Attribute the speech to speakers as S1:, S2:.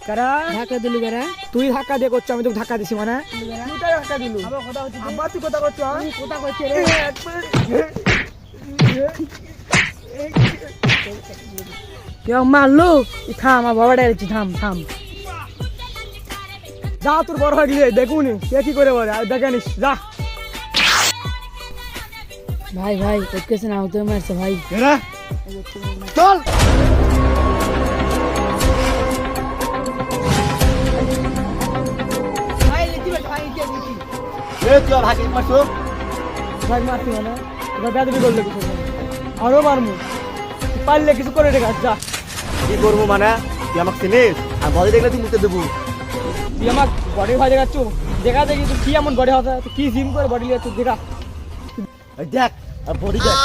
S1: কারা
S2: ধাক্কা দিলু কারা
S1: তুই ধাক্কা দিয়ে করছো, আমি তোকে ধাক্কা দিছি মানে তুই ধাক্কা দিলু
S2: আবার কথা হচ্ছে
S1: আবার তুই কথা করছো
S2: কথা কইছে রে কেউ মারলো থাম আমার বাবা ডাইরেছি থাম থাম
S1: যা তোর বড় হয়ে গিয়ে দেখুনি কে কি করে বলে আর দেখে নিস যা
S2: ভাই ভাই ওকে সে নাও তো মারছে ভাই
S1: চল
S2: ভাই লিখি ভাই কে লিখি
S1: তুই ভাগে মারছো ভাগ মারছি মানে এবার বেদবি করলে কিছু আরো মারমু পারলে কিছু করে রেখে যা
S3: কি করবো মানে তুই আমাকে চিনিস আর বডি দেখলে তুই মুখে দেবো
S1: তুই আমার বডি ভাই দেখাচ্ছ দেখা দেখি তুই কি এমন বডি হতে তুই কি জিম করে বডি লিয়ে তুই দেখা
S3: দেখ আর বডি দেখ